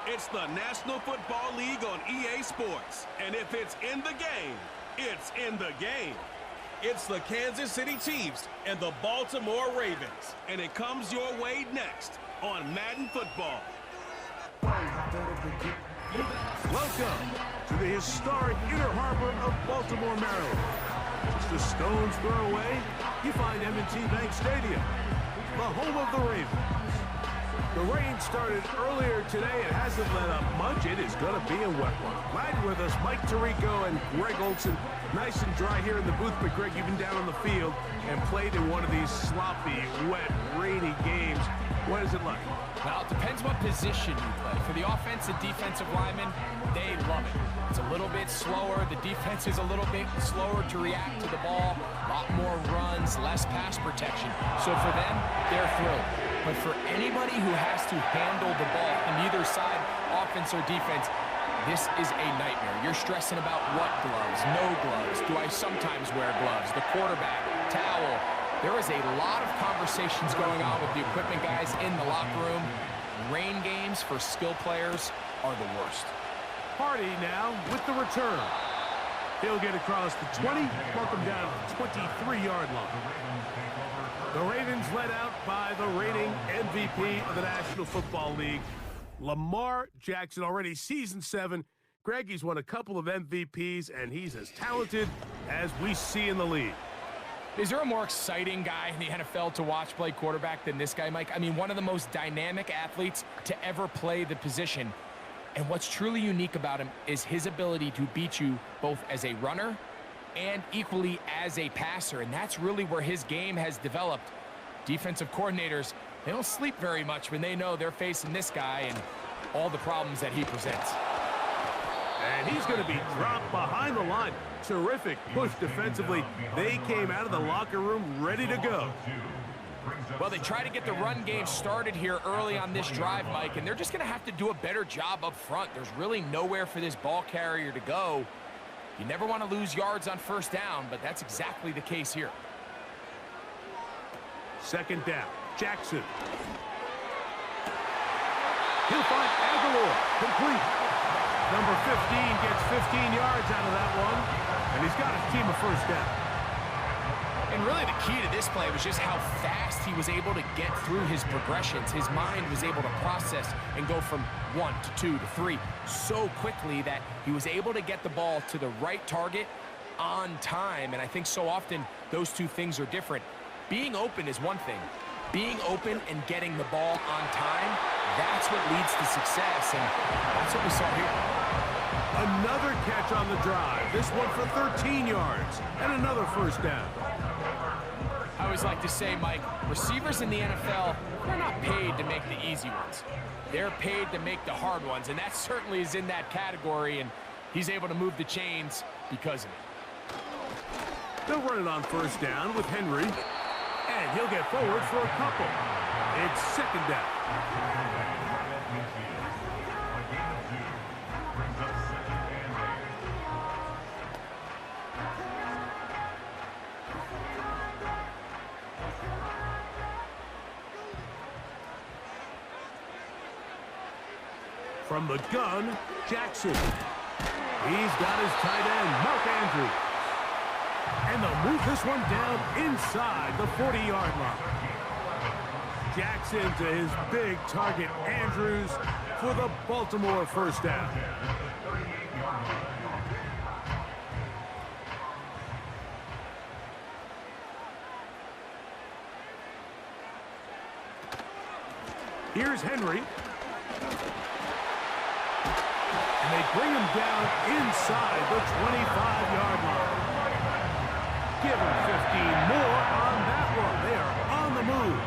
It's the National Football League on EA Sports. And if it's in the game, it's in the game. It's the Kansas City Chiefs and the Baltimore Ravens. And it comes your way next on Madden Football. Welcome to the historic Inner Harbor of Baltimore, Maryland. Just a stone's throw away, you find M&T Bank Stadium, the home of the Ravens. The rain started earlier today. It hasn't let up much. It is going to be a wet one. Glad you're with us, Mike Tirico and Greg Olson. Nice and dry here in the booth, but Greg, you've been down on the field and played in one of these sloppy, wet, rainy games. What is it like? Well, it depends what position you play. For the offensive defensive linemen, they love it. It's a little bit slower. The defense is a little bit slower to react to the ball. A lot more runs, less pass protection. So for them, they're thrilled. But for anybody who has to handle the ball on either side, offense or defense, this is a nightmare. You're stressing about what gloves, no gloves. Do I sometimes wear gloves? The quarterback, towel. There is a lot of conversations going on with the equipment guys in the locker room. Rain games for skill players are the worst. Hardy now with the return. He'll get across the 20, mark him down at the 23-yard line. The Ravens led out by the reigning MVP of the National Football League, Lamar Jackson, already season 7. Greg, he's won a couple of MVPs, and he's as talented as we see in the league. Is there a more exciting guy in the NFL to watch play quarterback than this guy, Mike? I mean, one of the most dynamic athletes to ever play the position. And what's truly unique about him is his ability to beat you both as a runner and equally as a passer. And that's really where his game has developed. Defensive coordinators, they don't sleep very much when they know they're facing this guy and all the problems that he presents. And he's going to be dropped behind the line. Terrific push defensively. They came out of the locker room ready to go. Well, they try to get the run game started here early on this drive, Mike, and they're just going to have to do a better job up front. There's really nowhere for this ball carrier to go. You never want to lose yards on first down, but that's exactly the case here. Second down, Jackson. He'll find Aguilar, complete. Number 15 gets 15 yards out of that one, and he's got his team a first down. And really the key to this play was just how fast he was able to get through his progressions. His mind was able to process and go from 1 to 2 to 3 so quickly that he was able to get the ball to the right target on time. And I think so often those two things are different. Being open is one thing. Being open and getting the ball on time, that's what leads to success, and that's what we saw here. Another catch on the drive. This one for 13 yards and another first down. I always like to say, Mike, receivers in the NFL, they're not paid to make the easy ones. They're paid to make the hard ones, and that certainly is in that category, and he's able to move the chains because of it. They'll run it on first down with Henry, and he'll get forward for a couple. It's second down. From the gun, Jackson. He's got his tight end, Mark Andrews. And they'll move this one down inside the 40-yard line. Jackson to his big target, Andrews, for the Baltimore first down. Here's Henry. And they bring him down inside the 25-yard line. Give him 15 more on that one. They are on the move.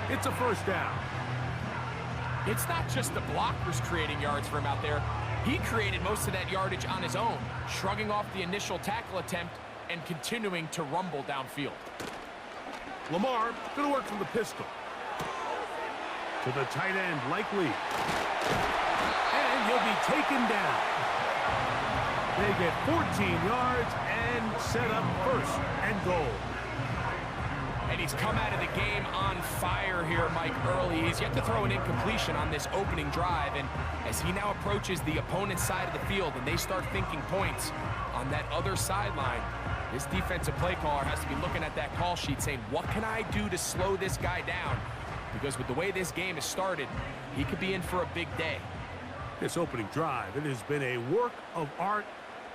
It's a first down. It's not just the blockers creating yards for him out there. He created most of that yardage on his own, shrugging off the initial tackle attempt and continuing to rumble downfield. Lamar going to work from the pistol. To the tight end, Likely. And he'll be taken down. They get 14 yards and set up first and goal. And And he's come out of the game on fire here, Mike, early. He's yet to throw an incompletion on this opening drive, and as he now approaches the opponent's side of the field and they start thinking points on that other sideline, this defensive play caller has to be looking at that call sheet saying, what can I do to slow this guy down? Because with the way this game has started, he could be in for a big day. This opening drive, it has been a work of art.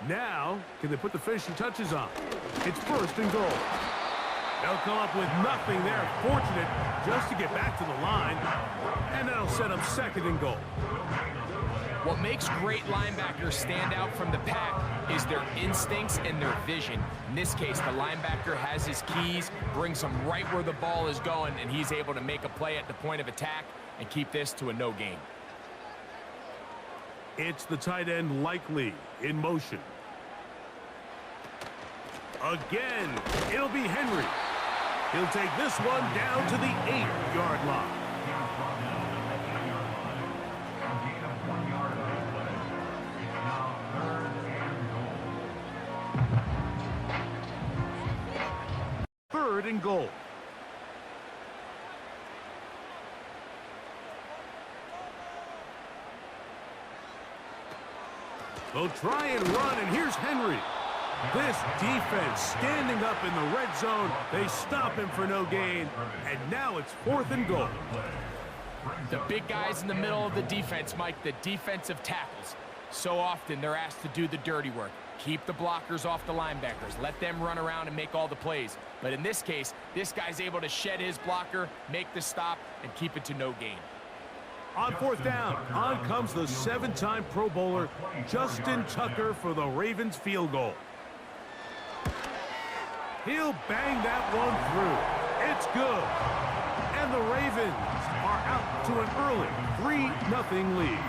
Now, can they put the finishing touches on? It's first and goal. They'll come up with nothing there. Fortunate just to get back to the line. And that'll set up second and goal. What makes great linebackers stand out from the pack is their instincts and their vision. In this case, the linebacker has his keys, brings him right where the ball is going, and he's able to make a play at the point of attack and keep this to a no gain. It's the tight end Likely in motion. Again, it'll be Henry. He'll take this one down to the 8-yard line. Third and goal. They'll try and run, and here's Henry. This defense standing up in the red zone. They stop him for no gain, and now it's fourth and goal. The big guys in the middle of the defense, Mike, the defensive tackles. So often they're asked to do the dirty work. Keep the blockers off the linebackers. Let them run around and make all the plays. But in this case, this guy's able to shed his blocker, make the stop, and keep it to no gain. On fourth down, on comes the 7-time Pro Bowler, Justin Tucker, for the Ravens field goal. He'll bang that one through. It's good. And the Ravens are out to an early 3-0 lead.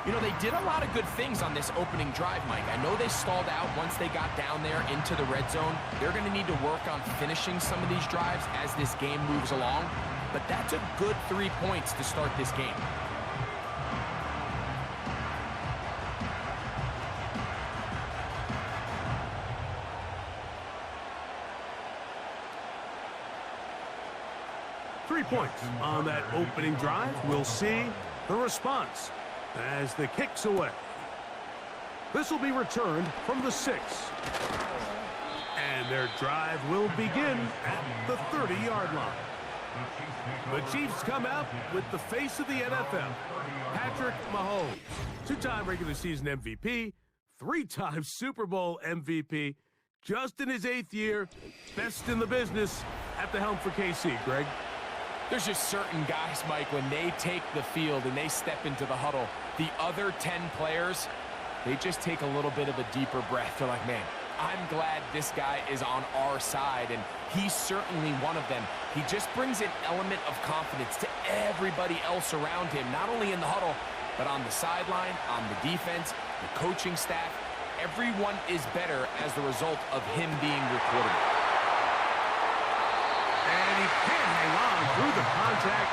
You know, they did a lot of good things on this opening drive, Mike. I know they stalled out once they got down there into the red zone. They're going to need to work on finishing some of these drives as this game moves along. But that's a good 3 points to start this game. Three points on that opening drive. We'll see the response as the kick's away. This will be returned from the 6. And their drive will begin at the 30-yard line. The Chiefs come out with the face of the NFL, Patrick Mahomes, 2-time regular season MVP, 3-time Super Bowl MVP, just in his 8th year, best in the business at the helm for KC. Greg? There's just certain guys, Mike, when they take the field and they step into the huddle, the other 10 players, they just take a little bit of a deeper breath. They're like, man, I'm glad this guy is on our side, and he's certainly one of them. He just brings an element of confidence to everybody else around him, not only in the huddle, but on the sideline, on the defense, the coaching staff. Everyone is better as the result of him being recorded. And he can't hang on through the contact.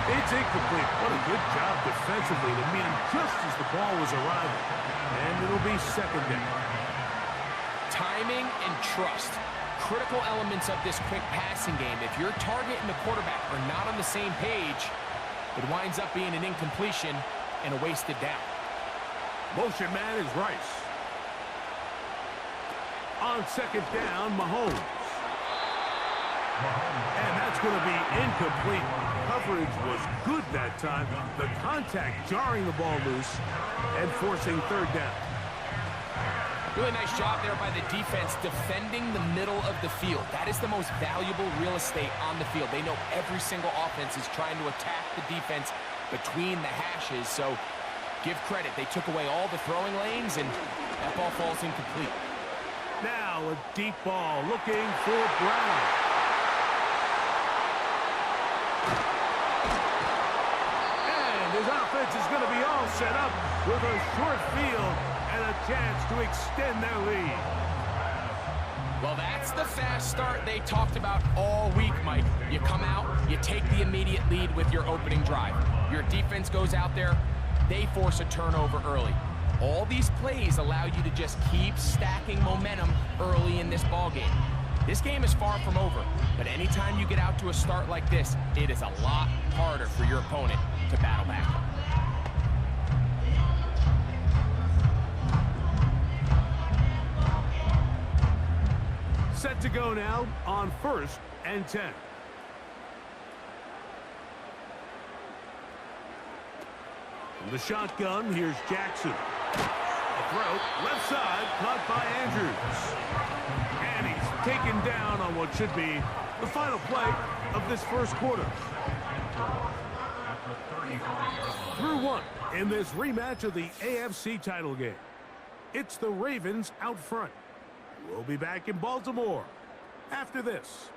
It's incomplete. What a good job defensively to meet him just as the ball was arriving. And it'll be second down. Timing and trust, critical elements of this quick passing game. If your target and the quarterback are not on the same page, it winds up being an incompletion and a wasted down. Motion man is Rice. On second down, Mahomes. And that's going to be incomplete. Coverage was good that time. The contact jarring the ball loose and forcing third down. Really nice job there by the defense defending the middle of the field. That is the most valuable real estate on the field. They know every single offense is trying to attack the defense between the hashes. So give credit. They took away all the throwing lanes, and that ball falls incomplete. Now a deep ball looking for Brown. And his offense is going to be all set up with a short field and a chance to extend their lead. Well, that's the fast start they talked about all week, Mike. You come out, you take the immediate lead with your opening drive. Your defense goes out there, they force a turnover early. All these plays allow you to just keep stacking momentum early in this ballgame. This game is far from over, but anytime you get out to a start like this, it is a lot harder for your opponent to battle back. Set to go now on 1st and 10. From the shotgun, here's Jackson. A throw, left side, caught by Andrews. And he's taken down on what should be the final play of this first quarter. Through one in this rematch of the AFC title game. It's the Ravens out front. We'll be back in Baltimore after this.